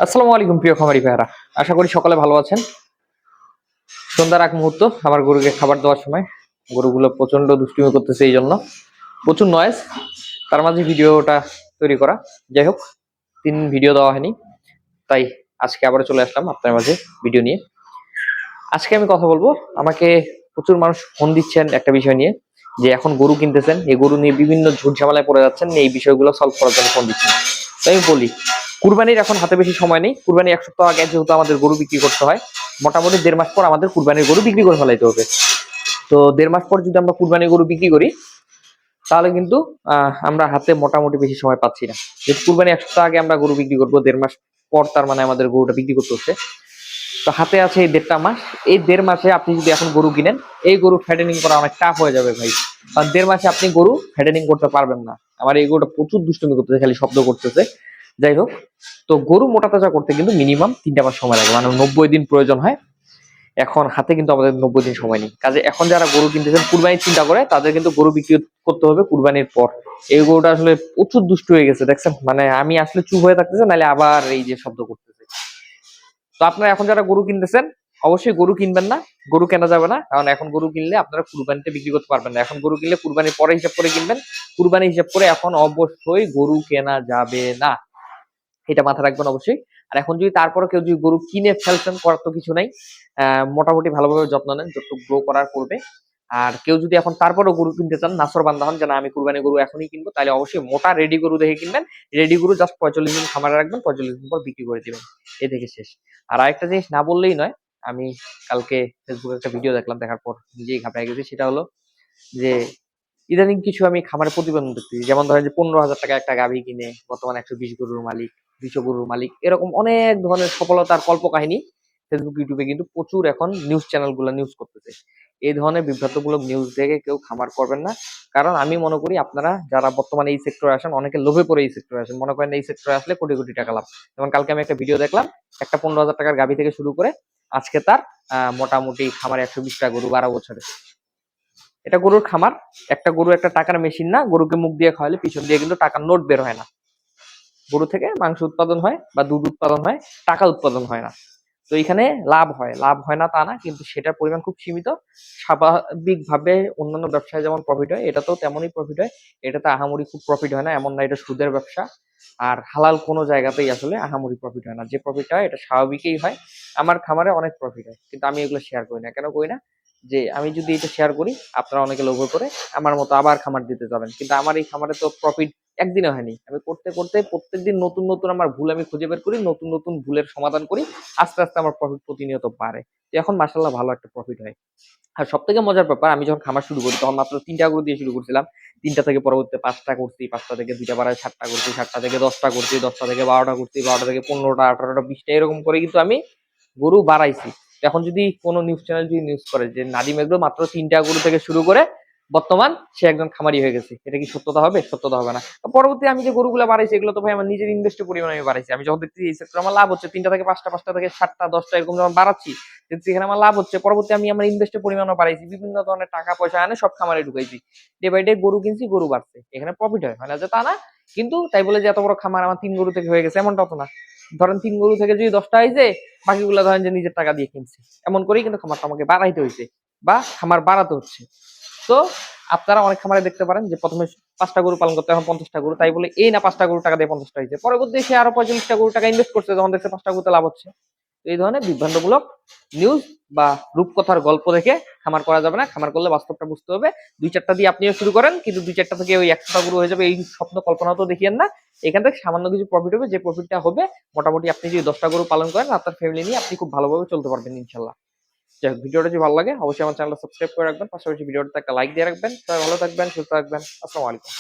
আসসালামু আলাইকুম প্রিয় খামারি ভাইরা, আশা করি সকালে ভালো আছেন। সন্ধ্যার আগ মুহূর্ত আমার গরুকে খাবার দেওয়ার সময় গরুগুলো প্রচন্ড দুষ্টুমি করতেছে, এই জন্য প্রচুর নয়েজ, তার মাঝে ভিডিওটা তৈরি করা। যাই হোক, 3 দিন ভিডিও দেওয়া হয়নি, তাই আজকে আবার চলে আসলাম আপনার মাঝে ভিডিও নিয়ে। আজকে আমি কথা বলবো, আমাকে প্রচুর মানুষ ফোন দিচ্ছেন একটা বিষয় নিয়ে, যে এখন গরু কিনতেছেন, এই গরু নিয়ে বিভিন্ন ঝুট ঝামেলায় পড়ে যাচ্ছেন, এই বিষয়গুলো সলভ করার জন্য ফোন দিচ্ছেন। তাই আমি বলি, কুরবানির এখন হাতে বেশি সময় নেই। কুরবানি 1 সপ্তাহ আগে যেহেতু আমাদের গরু বিক্রি করতে হয়, মোটামুটি 1.5 মাস পর আমাদের কুরবানির গরু বিক্রি করে ফেলাইতে হবে। তো 1.5 মাস পর যদি আমরা কুরবানির গরু বিক্রি করি, তাহলে কিন্তু আমরা হাতে মোটামুটি বেশি সময় পাচ্ছি না। যেহেতু কুরবানি 1 সপ্তাহ আগে আমরা গরু বিক্রি করবো, 1.5 মাস পর তার মানে আমাদের গরুটা বিক্রি করতে হচ্ছে। তো হাতে আছে এই 1.5 মাস। এই 1.5 মাসে আপনি যদি এখন গরু কিনেন, এই গরু ফ্যাটেনিং করা অনেক টাফ হয়ে যাবে ভাই। কারণ 1.5 মাসে আপনি গরু ফ্যাটেনিং করতে পারবেন না। আমার এই গরুটা প্রচুর দুষ্টুমি করতেছে, খালি শব্দ করতেছে। যাই হোক, তো গরু মোটা তাজা করতে কিন্তু মিনিমাম 3টা মাস সময় লাগে, মানে 90 দিন প্রয়োজন হয়। এখন হাতে কিন্তু আমাদের 90 দিন সময় নেই। কাজে এখন যারা গরু কিনতেছেন কুরবানির চিন্তা করে, তাদের কিন্তু গরু বিক্রি করতে হবে কুরবানির পর। এই গরুটা আসলে প্রচুর দুষ্টু হয়ে গেছে, দেখছেন? মানে আমি আসলে চুপ হয়ে থাকতেছে, নাহলে আবার এই যে শব্দ করতেছে। তো আপনারা এখন যারা গরু কিনতেছেন, অবশ্যই গরু কিনবেন না, গরু কেনা যাবে না। কারণ এখন গরু কিনলে আপনারা কুরবানিতে বিক্রি করতে পারবেন না। এখন গরু কিনলে কুরবানির পরে হিসাব করে কিনবেন, কুরবানি হিসাব করে এখন অবশ্যই গরু কেনা যাবে না, এটা মাথায় রাখবেন অবশ্যই। আর এখন যদি তারপরে কেউ যদি গরু কিনে ফেলছেন, করার তো কিছু নাই। মোটামুটি ভালোভাবে যত্ন নেন, যতটুকু গ্রো করার করবে। আর কেউ যদি এখন তারপরেও গরু কিনতে চান, নাছর বান্দা হন যে না আমি কুরবানি গরু এখনই কিনবো, তাহলে অবশ্যই মোটা রেডি গরু দেখে কিনবেন। রেডি গরু জাস্ট 45 দিন খামারে রাখবেন, 45 দিন পর বিক্রি করে দিবেন, এ থেকে শেষ। আর আরেকটা জিনিস না বললেই নয়, আমি কালকে ফেসবুকে একটা ভিডিও দেখলাম, দেখার পর নিজেই ঘাবড়ে গেছি। সেটা হলো যে ইদানিং কিছু আমি খামারে প্রতিবেদন দেখতেছি, যেমন ধরেন যে 15,000 টাকা একটা গাভী কিনে বর্তমানে 120 গরুর মালিক, 200 গরুর মালিক, এরকম অনেক ধরনের সফলতার কল্পকাহিনী ফেসবুক ইউটিউবে কিন্তু প্রচুর এখন নিউজ চ্যানেলগুলো নিউজ করতেছে। এই ধরনের বিভ্রান্তমূলক নিউজ দেখে কেউ খামার করবেন না। কারণ আমি মনে করি আপনারা যারা বর্তমানে এই সেক্টরে আসেন, অনেকে লোভে পড়ে এই সেক্টরে আসেন, মনে করেন এই সেক্টরে আসলে কোটি কোটি টাকা লাভ। যেমন কালকে আমি একটা ভিডিও দেখলাম, একটা 15,000 টাকার গাভী থেকে শুরু করে আজকে তার মোটামুটি খামারে 120টা গরু 12 বছরে। এটা গরুর খামার। একটা গরু একটা টাকার মেশিন না, গরুকে মুখ দিয়ে খাওয়ালে পিছন দিয়ে কিন্তু টাকার নোট বের হয় না। গরু থেকে মাংস উৎপাদন হয় বা দুধ উৎপাদন হয়, টাকা উৎপাদন হয় না। তো এখানে লাভ হয়, লাভ হয় না তা না, কিন্তু সেটার পরিমাণ খুব সীমিত। স্বাভাবিকভাবে অন্যান্য ব্যবসায় যেমন প্রফিট হয়, এটাতেও তেমনই প্রফিট হয়। এটাতে আহামরি খুব প্রফিট হয় না, এমন না এটা সুদের ব্যবসা। আর হালাল কোনো জায়গাতেই আসলে আহামরি প্রফিট হয় না, যে প্রফিট হয় এটা স্বাভাবিকই হয়। আমার খামারে অনেক প্রফিট হয়, কিন্তু আমি এগুলো শেয়ার করি না। কেন করি না? যে আমি যদি এটা শেয়ার করি, আপনারা অনেকে লোভ করে আমার মতো আবার খামার দিতে যাবেন, কিন্তু আমার এই খামারে তো প্রফিট একদিনে হয়নি। আমি করতে করতে প্রত্যেকদিন নতুন নতুন আমার ভুল আমি খুঁজে বের করি, নতুন নতুন ভুলের সমাধান করি, আস্তে আস্তে আমার প্রফিট প্রতিনিয়ত বাড়ে। তো এখন মাশাআল্লাহ ভালো একটা প্রফিট হয়। আর সব থেকে মজার ব্যাপার, আমি যখন খামার শুরু করি তখন মাত্র 3টা গরু দিয়ে শুরু করছিলাম। 3টা থেকে পরবর্তীতে 5টা করছি, 5টা থেকে 2টা বাড়ায় 7টা করছি, 7টা থেকে 10টা করছি, 10টা থেকে 12টা করছি, 12টা থেকে 15টা, 18টা, 20টা, এরকম করে কিন্তু আমি গরু বাড়াইছি। এখন যদি কোনো নিউজ চ্যানেল যদি নিউজ করে যে নাদিম এগ্রো মাত্র 3টা গরু থেকে শুরু করে বর্তমান সে একজন খামারি হয়ে গেছে, এটা কি সত্যতা হবে? সত্যতা হবে না। পরবর্তী আমি যে গরুগুলো বাড়াইছি, এগুলো তো ভাই আমার নিজের ইনভেস্টের পরিমাণে আমি বাড়াইছি। আমি যখন দেখছি এই সেক্টরে আমার লাভ হচ্ছে, 3টা থেকে 5টা, 5টা থেকে 7টা, 10টা, এরকম যখন বাড়াচ্ছি, দেখছি এখানে আমার লাভ হচ্ছে, পরবর্তী আমি আমার ইনভেস্টের পরিমাণও বাড়াইছি, বিভিন্ন ধরনের টাকা পয়সা আনে সব খামারে ঢুকাইছি, ডে বাই ডে গরু কিনছি, গরু বাড়ছে, এখানে প্রফিট হয় না যে তা না। কিন্তু তাই বলে যে এত বড় খামার আমার 3 গরু থেকে হয়ে গেছে, এমনটা তো না। ধরেন 3 গরু থেকে যদি 10টা হয়েছে, বাকিগুলো ধরেন যে নিজের টাকা দিয়ে কিনছি, এমন করেই কিন্তু খামারটা আমাকে বাড়াইতে হয়েছে বা খামার বাড়াতে হচ্ছে। তো আপনারা অনেক খামারে দেখতে পারেন যে প্রথমে 5টা গরু পালন করতে, এখন 50টা গরু, তাই বলে এই না 5টা গরু টাকা দিয়ে 50টা হয়েছে, পরবর্তী সে আরো 45টা গরু টাকা ইনভেস্ট করছে, যখন দেখছে 5টা গরুতে লাভ হচ্ছে। তো এই ধরনের বিভ্রান্তমূলক নিউজ বা রূপকথার গল্প দেখে খামার করা যাবে না। খামার করলে বাস্তবটা বুঝতে হবে। 2-4টা দিয়ে আপনিও শুরু করেন, কিন্তু 2-4টা থেকে ওই 100টা গরু হয়ে যাবে, এই স্বপ্ন কল্পনা তো দেখিয়েন না। এখান থেকে সামান্য কিছু প্রফিট হবে, যে প্রফিটটা হবে মোটামুটি আপনি যদি 10টা গরু পালন করেন, আপনার ফ্যামিলি নিয়ে আপনি খুব ভালোভাবে চলতে পারবেন ইনশাল্লাহ। যাই হোক, ভিডিওটা যদি ভালো লাগে অবশ্যই আমার চ্যানেলটা সাবস্ক্রাইব করে রাখবেন, পাশাপাশি ভিডিওটাতে একটা লাইক দিয়ে রাখবেন। সবাই ভালো থাকবেন, সুস্থ থাকবেন। আসসালামু আলাইকুম।